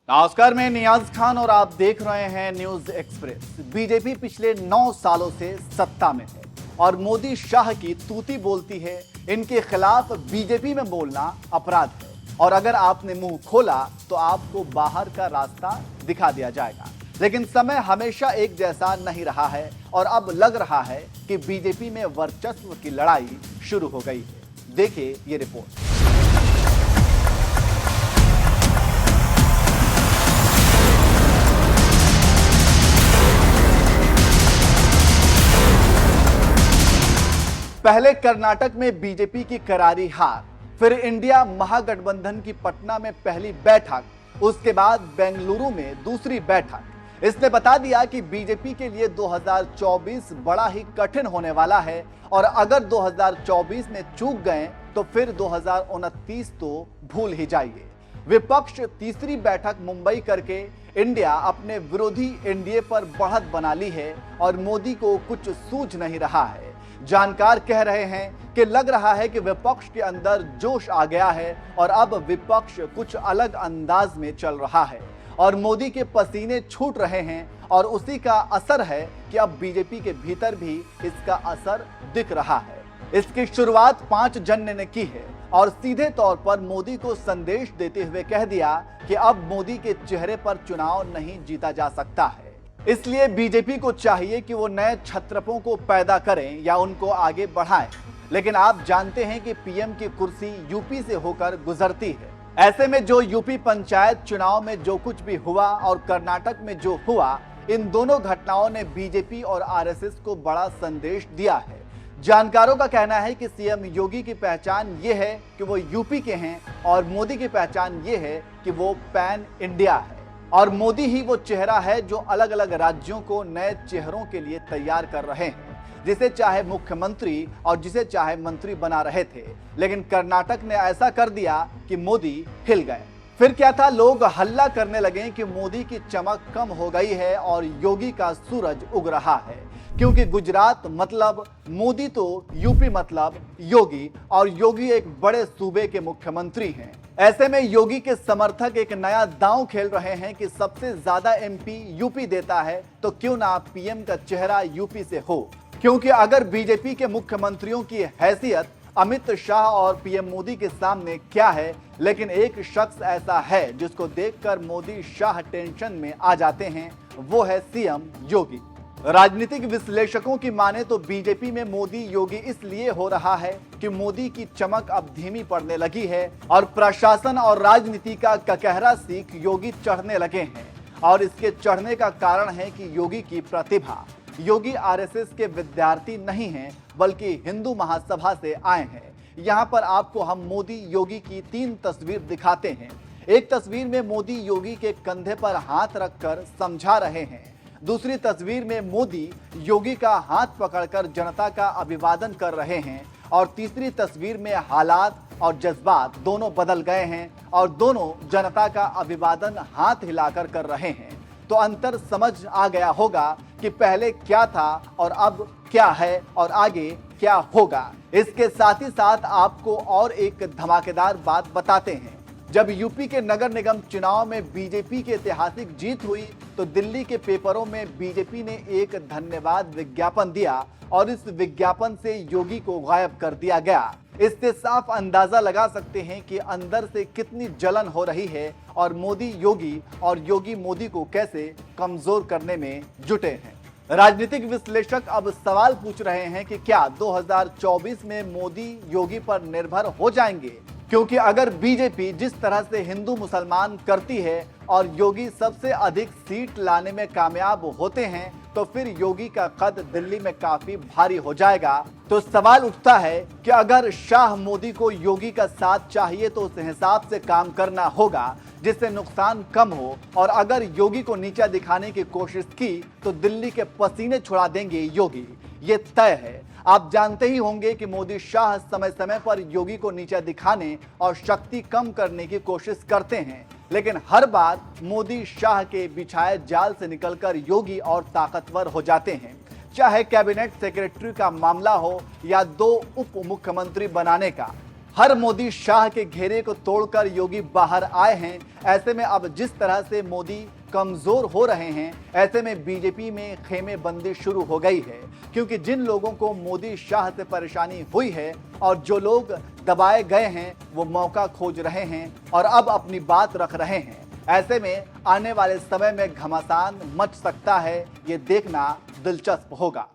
नमस्कार, मैं नियाज खान और आप देख रहे हैं न्यूज एक्सप्रेस। बीजेपी पिछले 9 सालों से सत्ता में है और मोदी शाह की तूती बोलती है। इनके खिलाफ बीजेपी में बोलना अपराध है और अगर आपने मुंह खोला तो आपको बाहर का रास्ता दिखा दिया जाएगा। लेकिन समय हमेशा एक जैसा नहीं रहा है और अब लग रहा है कि बीजेपी में वर्चस्व की लड़ाई शुरू हो गई है। देखिए ये रिपोर्ट। पहले कर्नाटक में बीजेपी की करारी हार, फिर इंडिया महागठबंधन की पटना में पहली बैठक, उसके बाद बेंगलुरु में दूसरी बैठक। इसने बता दिया कि बीजेपी के लिए 2024 बड़ा ही कठिन होने वाला है और अगर 2024 में चूक गए तो फिर 2029 तो भूल ही जाइए। विपक्ष तीसरी बैठक मुंबई करके इंडिया अपने विरोधी एनडीए पर बढ़त बना ली है और मोदी को कुछ सूझ नहीं रहा है। जानकार कह रहे हैं कि लग रहा है कि विपक्ष के अंदर जोश आ गया है और अब विपक्ष कुछ अलग अंदाज में चल रहा है और मोदी के पसीने छूट रहे हैं और उसी का असर है कि अब बीजेपी के भीतर भी इसका असर दिख रहा है। इसकी शुरुआत 5 जन ने की है और सीधे तौर पर मोदी को संदेश देते हुए कह दिया कि अब मोदी के चेहरे पर चुनाव नहीं जीता जा सकता है। इसलिए बीजेपी को चाहिए कि वो नए छत्रपों को पैदा करें या उनको आगे बढ़ाएं। लेकिन आप जानते हैं कि पीएम की कुर्सी यूपी से होकर गुजरती है। ऐसे में जो यूपी पंचायत चुनाव में जो कुछ भी हुआ और कर्नाटक में जो हुआ, इन दोनों घटनाओं ने बीजेपी और आरएसएस को बड़ा संदेश दिया है। जानकारों का कहना है कि सीएम योगी की पहचान ये है कि वो यूपी के हैं और मोदी की पहचान ये है कि वो पैन इंडिया है और मोदी ही वो चेहरा है जो अलग अलग राज्यों को नए चेहरों के लिए तैयार कर रहे हैं, जिसे चाहे मुख्यमंत्री और जिसे चाहे मंत्री बना रहे थे। लेकिन कर्नाटक ने ऐसा कर दिया कि मोदी हिल गए। फिर क्या था, लोग हल्ला करने लगे कि मोदी की चमक कम हो गई है और योगी का सूरज उग रहा है, क्योंकि गुजरात मतलब मोदी तो यूपी मतलब योगी और योगी एक बड़े सूबे के मुख्यमंत्री हैं। ऐसे में योगी के समर्थक एक नया दांव खेल रहे हैं कि सबसे ज्यादा एमपी यूपी देता है तो क्यों ना पीएम का चेहरा यूपी से हो, क्योंकि अगर बीजेपी के मुख्यमंत्रियों की हैसियत अमित शाह और पीएम मोदी के सामने क्या है, लेकिन एक शख्स ऐसा है जिसको देखकर मोदी शाह टेंशन में आ जाते हैं, वो है सीएम योगी। राजनीतिक विश्लेषकों की माने तो बीजेपी में मोदी योगी इसलिए हो रहा है कि मोदी की चमक अब धीमी पड़ने लगी है और प्रशासन और राजनीति का ककहरा सीख योगी चढ़ने लगे हैं और इसके चढ़ने का कारण है कि योगी की प्रतिभा। योगी आरएसएस के विद्यार्थी नहीं हैं बल्कि हिंदू महासभा से आए हैं। यहाँ पर आपको हम मोदी योगी की 3 तस्वीर दिखाते हैं। एक तस्वीर में मोदी योगी के कंधे पर हाथ रखकर समझा रहे हैं। दूसरी तस्वीर में मोदी योगी का हाथ पकड़कर जनता का अभिवादन कर रहे हैं और तीसरी तस्वीर में हालात और जज्बात दोनों बदल गए हैं और दोनों जनता का अभिवादन हाथ हिलाकर कर रहे हैं। तो अंतर समझ आ गया होगा कि पहले क्या था और अब क्या है और आगे क्या होगा। इसके साथ ही साथ आपको और एक धमाकेदार बात बताते हैं। जब यूपी के नगर निगम चुनाव में बीजेपी की ऐतिहासिक जीत हुई तो दिल्ली के पेपरों में बीजेपी ने एक धन्यवाद विज्ञापन दिया और इस विज्ञापन से योगी को गायब कर दिया गया। इससे साफ अंदाजा लगा सकते हैं कि अंदर से कितनी जलन हो रही है और मोदी योगी और योगी मोदी को कैसे कमजोर करने में जुटे हैं। राजनीतिक विश्लेषक अब सवाल पूछ रहे हैं कि क्या 2024 में मोदी योगी पर निर्भर हो जाएंगे, क्योंकि अगर बीजेपी जिस तरह से हिंदू मुसलमान करती है और योगी सबसे अधिक सीट लाने में कामयाब होते हैं तो फिर योगी का कद दिल्ली में काफी भारी हो जाएगा। तो सवाल उठता है कि अगर शाह मोदी को योगी का साथ चाहिए तो उस हिसाब से काम करना होगा जिससे नुकसान कम हो और अगर योगी को नीचा दिखाने की कोशिश की तो दिल्ली के पसीने छुड़ा देंगे योगी, ये तय है। आप जानते ही होंगे कि मोदी शाह समय समय पर योगी को नीचा दिखाने और शक्ति कम करने की कोशिश करते हैं, लेकिन हर बार मोदी शाह के बिछाए जाल से निकलकर योगी और ताकतवर हो जाते हैं। चाहे कैबिनेट सेक्रेटरी का मामला हो या 2 उप मुख्यमंत्री बनाने का, हर मोदी शाह के घेरे को तोड़कर योगी बाहर आए हैं। ऐसे में अब जिस तरह से मोदी कमजोर हो रहे हैं, ऐसे में बीजेपी में खेमेबंदी शुरू हो गई है, क्योंकि जिन लोगों को मोदी शाह से परेशानी हुई है और जो लोग दबाए गए हैं वो मौका खोज रहे हैं और अब अपनी बात रख रहे हैं। ऐसे में आने वाले समय में घमासान मच सकता है, ये देखना दिलचस्प होगा।